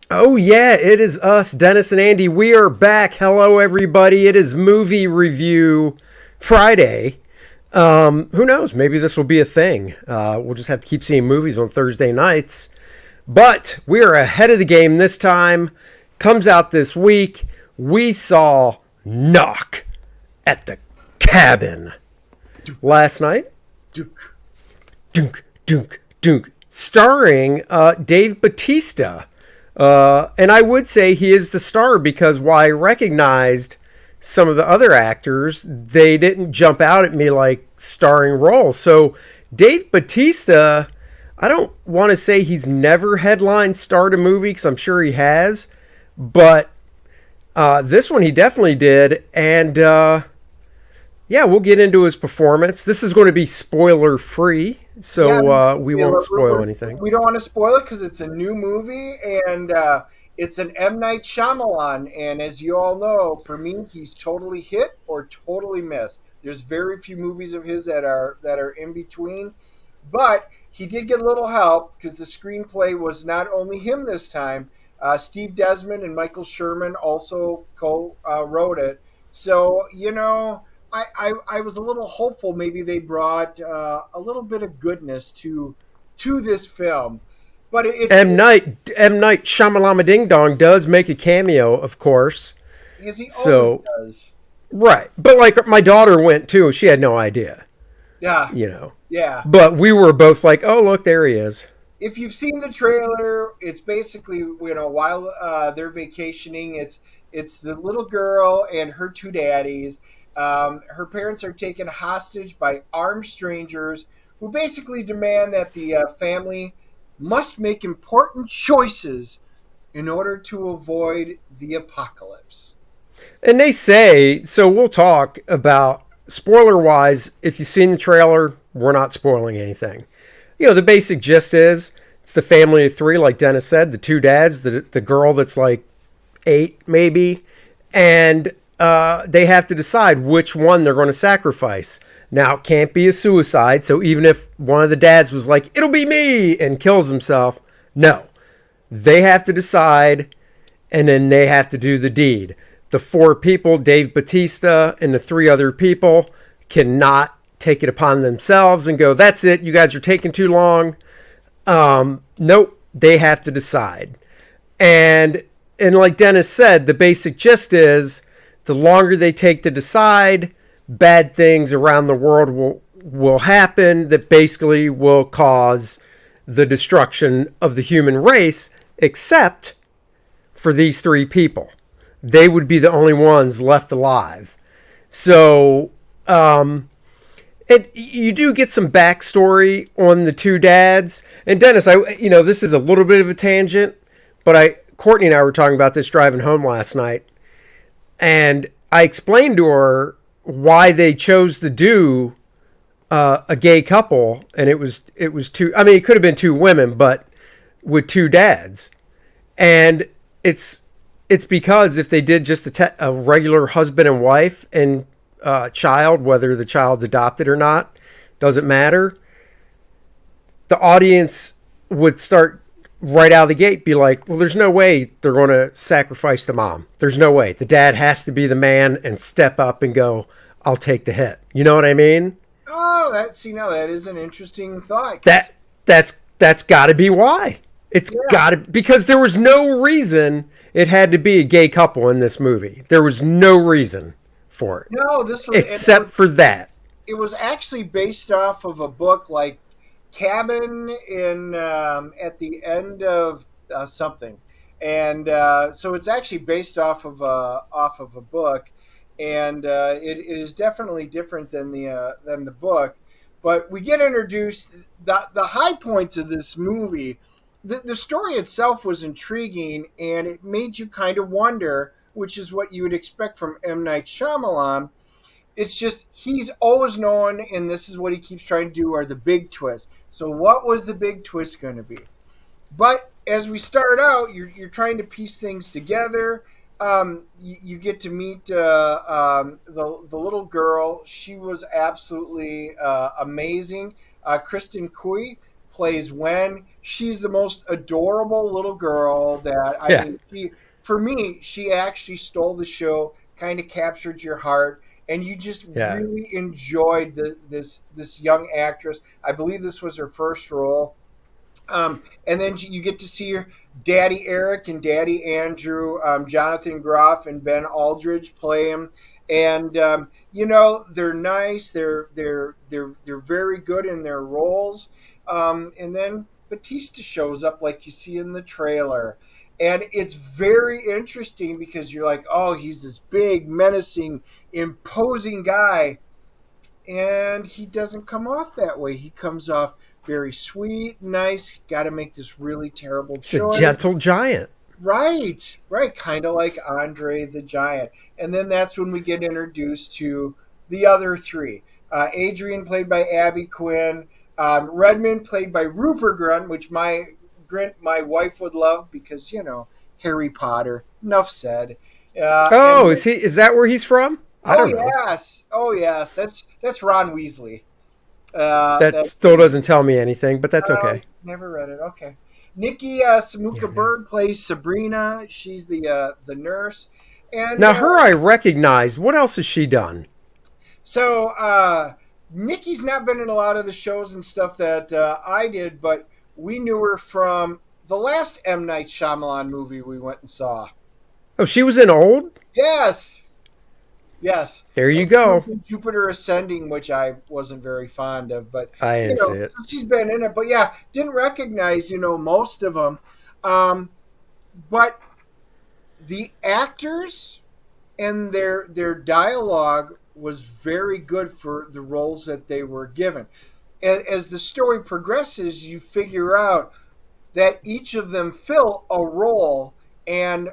Oh, yeah, it is us, Dennis and Andy. We are back. Hello, everybody. It is Movie Review Friday. Who knows? Maybe this will be a thing. We'll just have to keep seeing movies on Thursday nights. But we are ahead of the game this time. Comes out this week. We saw Knock at the Cabin last night. Duke. Dunk, dunk, dunk. Starring Dave Bautista. And I would say he is the star because while I recognized some of the other actors, they didn't jump out at me like starring roles. So Dave Bautista, I don't want to say he's never headline starred a movie because I'm sure he has, but this one he definitely did. And yeah, we'll get into his performance. This is going to be spoiler free, so we won't spoil anything. We don't want to spoil it because it's a new movie and it's an M. Night Shyamalan. And as you all know, for me, he's totally hit or totally missed. There's very few movies of his that are in between. But he did get a little help because the screenplay was not only him this time. Steve Desmond and Michael Sherman also co-wrote it. So, I was a little hopeful maybe they brought a little bit of goodness to this film. But M. Night Shyamalama Ding Dong does make a cameo, of course. Because he So always does. right, but like my daughter went too. She had no idea, Yeah. you know. Yeah. But we were both like, "Oh, look, there he is." If you've seen the trailer, it's basically, while they're vacationing, it's the little girl and her two daddies. Her parents are taken hostage by armed strangers who basically demand that the family must make important choices in order to avoid the apocalypse. And they say, so we'll talk about spoiler wise. If you've seen the trailer, we're not spoiling anything. The basic gist is it's the family of three, like Dennis said, the two dads, the girl that's like 8 maybe, and they have to decide which one they're going to sacrifice. Now, it can't be a suicide, so even if one of the dads was like, "It'll be me," and kills himself, no. They have to decide, and then they have to do the deed. The 4 people, Dave Bautista and the 3 other people, cannot take it upon themselves and go, "That's it, you guys are taking too long." Nope, they have to decide. And like Dennis said, the basic gist is the longer they take to decide, bad things around the world will happen that basically will cause the destruction of the human race, except for these 3 people. They would be the only ones left alive. So, you do get some backstory on the 2 dads. And Dennis, this is a little bit of a tangent, but Courtney and I were talking about this driving home last night, and I explained to her why they chose to do a gay couple, and it was 2. I mean, it could have been 2 women, but with 2 dads, and it's because if they did just a regular husband and wife and child, whether the child's adopted or not, doesn't matter. The audience would start right out of the gate be like, well, there's no way they're going to sacrifice the mom. There's no way. The dad has to be the man and step up and go, "I'll take the hit." You know what I mean? Oh, that is an interesting thought. That's got to be why. It's got to, because there was no reason it had to be a gay couple in this movie. There was no reason for it. No, except for that. It was actually based off of a book like Cabin in at the end of something, and so it's actually based off of a book, and it is definitely different than the book. But we get introduced the high points of this movie. The story itself was intriguing, and it made you kind of wonder, which is what you would expect from M. Night Shyamalan. It's just he's always known, and this is what he keeps trying to do, are the big twists. So what was the big twist going to be? But as we start out, you're trying to piece things together. You get to meet the little girl. She was absolutely amazing. Kristen Cui plays Wen. she's the most adorable little girl that, I Yeah. mean, for me, she actually stole the show, kind of captured your heart, and you just Yeah. really enjoyed this young actress. I believe this was her first role. And then you get to see her Daddy Eric and Daddy Andrew, Jonathan Groff and Ben Aldridge play him, and they're nice. They're very good in their roles. And then Bautista shows up like you see in the trailer, and it's very interesting because you're like, oh, he's this big, menacing, imposing guy, and he doesn't come off that way. He comes off very sweet, nice. Got to make this really terrible It's a choice. gentle giant. Right. Kind of like Andre the Giant. And then that's when we get introduced to the other three. Adriane, played by Abby Quinn. Redmond, played by Rupert Grint, which my wife would love because, Harry Potter. Enough said. Oh, is that where he's from? I don't know. Oh yes. That's Ron Weasley. That still doesn't tell me anything, but that's okay. Never read it. Okay. Nikki Amuka-Bird plays Sabrina. She's the nurse. And now her I recognize. What else has she done? So Nikki's not been in a lot of the shows and stuff that I did, but we knew her from the last M. Night Shyamalan movie we went and saw. Oh, she was in Old? Yes. There you go. Jupiter Ascending, which I wasn't very fond of, but I didn't see it. She's been in it, but yeah, didn't recognize most of them. But the actors and their dialogue was very good for the roles that they were given. As the story progresses, you figure out that each of them fill a role and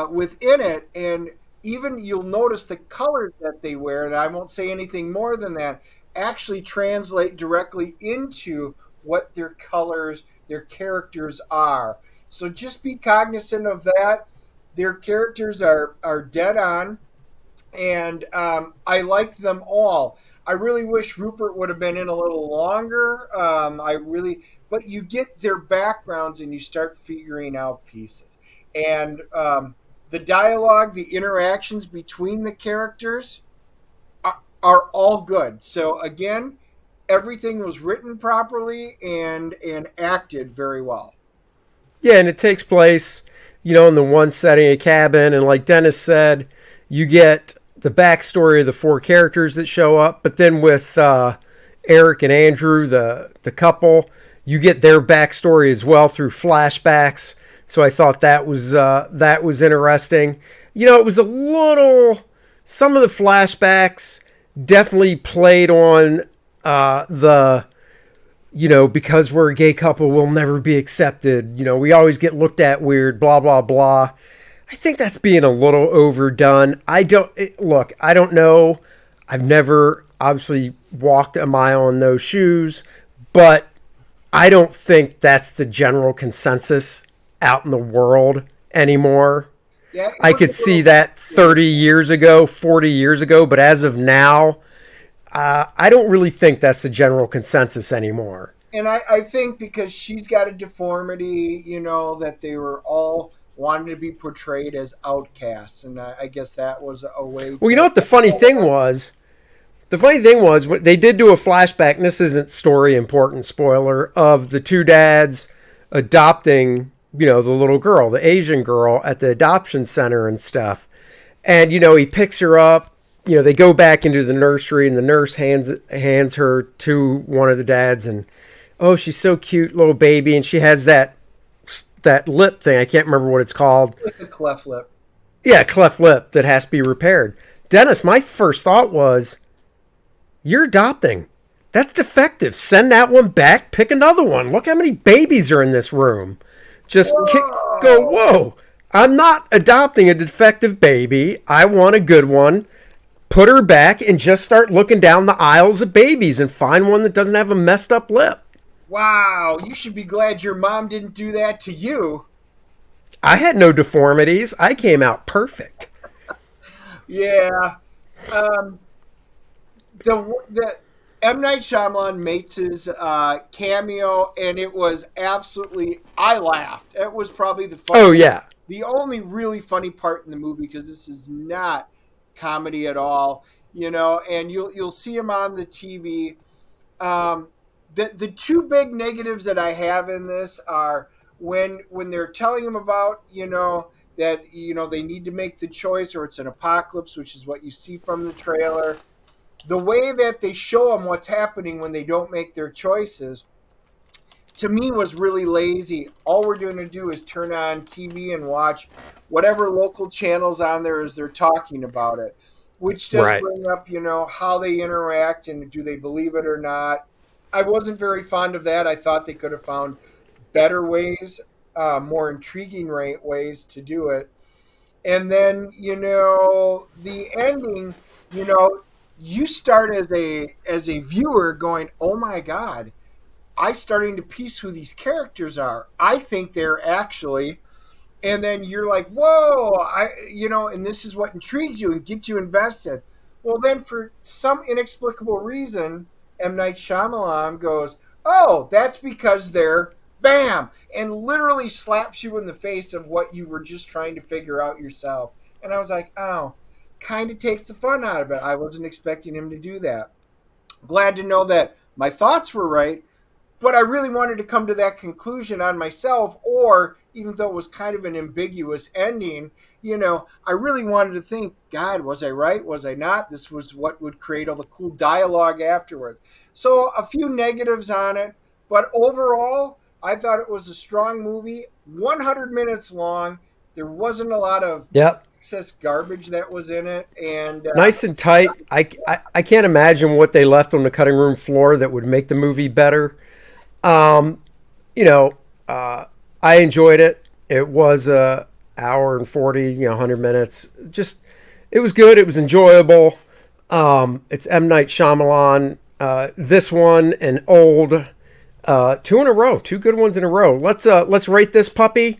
within it, and even you'll notice the colors that they wear, and I won't say anything more than that, actually translate directly into what their colors, their characters are. So just be cognizant of that. Their characters are dead on, and I like them all. I really wish Rupert would have been in a little longer. But you get their backgrounds and you start figuring out pieces. And the dialogue, the interactions between the characters are all good. So again, everything was written properly and acted very well. Yeah, and it takes place, in the one setting, a cabin, and like Dennis said, you get the backstory of the four characters that show up, but then with Eric and Andrew, the couple, you get their backstory as well through flashbacks. So I thought that was interesting. It was a little. Some of the flashbacks definitely played on because we're a gay couple, we'll never be accepted. We always get looked at weird. Blah blah blah. I think that's being a little overdone. I don't know. I've never obviously walked a mile in those shoes, but I don't think that's the general consensus out in the world anymore. Yeah, I could see that 30 years ago, 40 years ago, but as of now, I don't really think that's the general consensus anymore. And I think because she's got a deformity, that they were all wanted to be portrayed as outcasts, and I guess that was a way. Well, you know what the funny thing was? The funny thing was, they did do a flashback, and this isn't story important, spoiler, of the two dads adopting the little girl, the Asian girl at the adoption center and stuff. And, he picks her up, they go back into the nursery and the nurse hands her to one of the dads and, oh, she's so cute, little baby. And she has that lip thing. I can't remember what it's called. Like a cleft lip. Yeah, cleft lip that has to be repaired. Dennis, my first thought was, you're adopting. That's defective. Send that one back. Pick another one. Look how many babies are in this room. Just go, whoa, I'm not adopting a defective baby. I want a good one. Put her back and just start looking down the aisles of babies and find one that doesn't have a messed up lip. Wow, you should be glad your mom didn't do that to you. I had no deformities. I came out perfect. Yeah. The M. Night Shyamalan makes his cameo, and it was absolutely, I laughed. It was probably Oh yeah. the only really funny part in the movie, because this is not comedy at all, and you'll see him on the TV. The two big negatives that I have in this are when they're telling him about, that they need to make the choice, or it's an apocalypse, which is what you see from the trailer. The way that they show them what's happening when they don't make their choices, to me, was really lazy. All we're going to do is turn on TV and watch whatever local channels on there as they're talking about it, which does Right. bring up, how they interact and do they believe it or not. I wasn't very fond of that. I thought they could have found better ways, more intriguing ways to do it. And then, the ending, you start as a viewer going, "Oh my God, I'm starting to piece who these characters are. I think they're actually," and then you're like, "Whoa, and this is what intrigues you and gets you invested." Well, then for some inexplicable reason, M. Night Shyamalan goes, "Oh, that's because they're bam," and literally slaps you in the face of what you were just trying to figure out yourself. And I was like, "Oh, kind of takes the fun out of it." I wasn't expecting him to do that. Glad to know that my thoughts were right, but I really wanted to come to that conclusion on myself, or even though it was kind of an ambiguous ending, I really wanted to think, God, was I right? Was I not? This was what would create all the cool dialogue afterward. So a few negatives on it, but overall, I thought it was a strong movie, 100 minutes long. There wasn't a lot of Yep. excess garbage that was in it, and Nice and tight. I can't imagine what they left on the cutting room floor that would make the movie better. Um, you know, I enjoyed it. It was a hour and 40, 100 minutes. Just, it was good. It was enjoyable. It's M. Night Shyamalan. This one and Old, two in a row, two good ones in a row. Let's rate this puppy.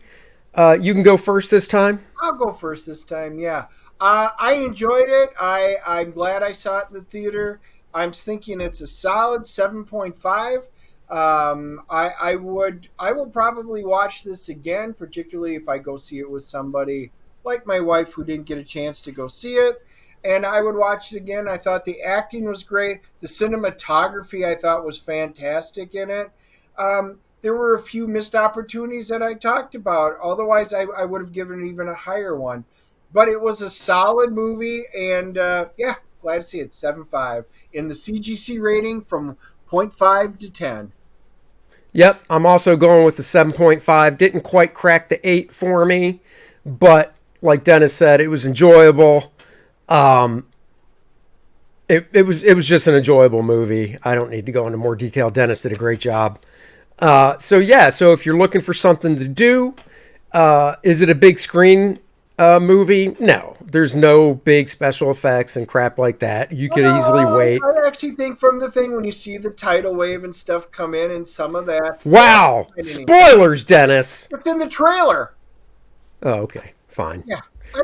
You can go first this time. I'll go first this time. Yeah, I enjoyed it. I'm glad I saw it in the theater. I'm thinking it's a solid 7.5. I will probably watch this again, particularly if I go see it with somebody like my wife who didn't get a chance to go see it. And I would watch it again. I thought the acting was great. The cinematography I thought was fantastic in it. There were a few missed opportunities that I talked about. Otherwise, I would have given it even a higher one. But it was a solid movie, and yeah, glad to see it. 7.5 in the CGC rating from 0.5 to 10. Yep, I'm also going with the 7.5. Didn't quite crack the 8 for me, but like Dennis said, it was enjoyable. It was just an enjoyable movie. I don't need to go into more detail. Dennis did a great job. So if you're looking for something to do, is it a big screen movie? No, there's no big special effects and crap like that. You could easily wait. I actually think from the thing when you see the tidal wave and stuff come in and some of that. Wow, spoilers, Dennis. It's in the trailer. Oh, okay, fine. Yeah.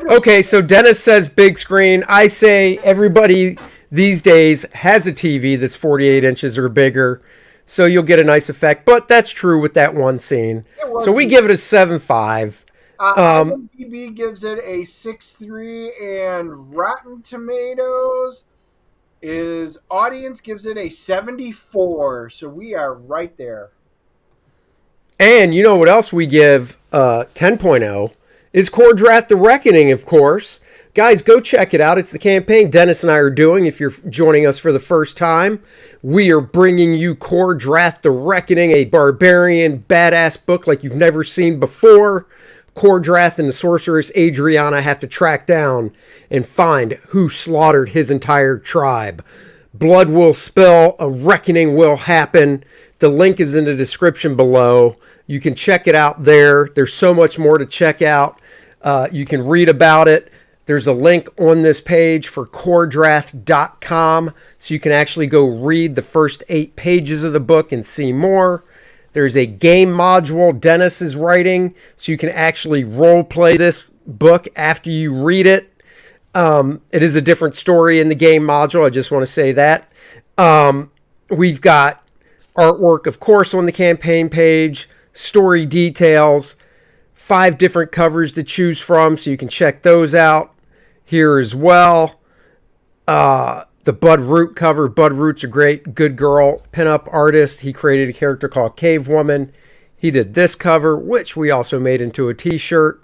Okay, so Dennis says big screen. I say everybody these days has a TV that's 48 inches or bigger, so you'll get a nice effect. But that's true with that one scene. So we give it a 7.5. IMDb gives it a 6.3, and Rotten Tomatoes audience gives it a 74. So we are right there. And you know what else we give 10.0 is Kor-Drath The Reckoning, of course. Guys, go check it out. It's the campaign Dennis and I are doing. If you're joining us for the first time, we are bringing you Kor-Drath The Reckoning, a barbarian, badass book like you've never seen before. Kor-Drath and the sorceress Adriane have to track down and find who slaughtered his entire tribe. Blood will spill, a reckoning will happen. The link is in the description below. You can check it out there. There's so much more to check out. You can read about it. There's a link on this page for Kor-Drath.com, so you can actually go read the first 8 pages of the book and see more. There's a game module Dennis is writing, so you can actually role play this book after you read it. It is a different story in the game module. I just want to say that. We've got artwork, of course, on the campaign page, story details, 5 different covers to choose from, so you can check those out here as well. The Bud Root cover. Bud Root's a great good girl pinup artist. He created a character called Cave Woman. He did this cover, which we also made into a t-shirt,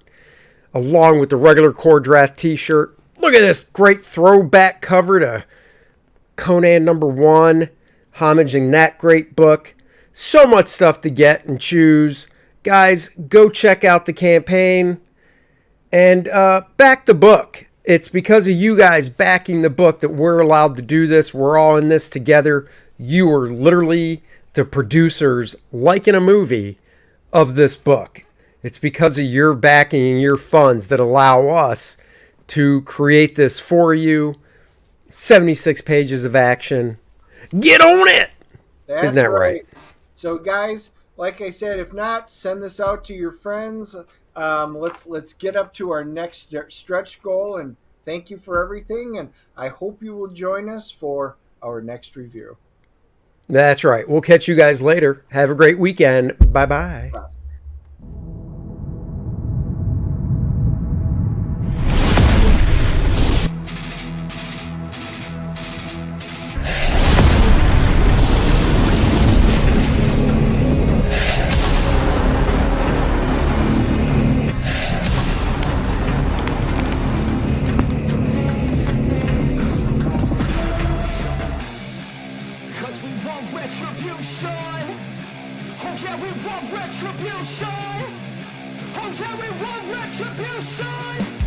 along with the regular Kor-Drath t-shirt. Look at this great throwback cover to Conan #1, homaging that great book. So much stuff to get and choose. Guys, go check out the campaign and back the book. It's because of you guys backing the book that we're allowed to do this. We're all in this together. You are literally the producers, like in a movie, of this book. It's because of your backing and your funds that allow us to create this for you. 76 pages of action. Get on it! Isn't that right? So, guys, like I said, if not, send this out to your friends. Let's get up to our next stretch goal, and thank you for everything, and I hope you will join us for our next review. That's right. We'll catch you guys later. Have a great weekend. Bye-bye. Bye. Retribution! Oh yeah, we want retribution!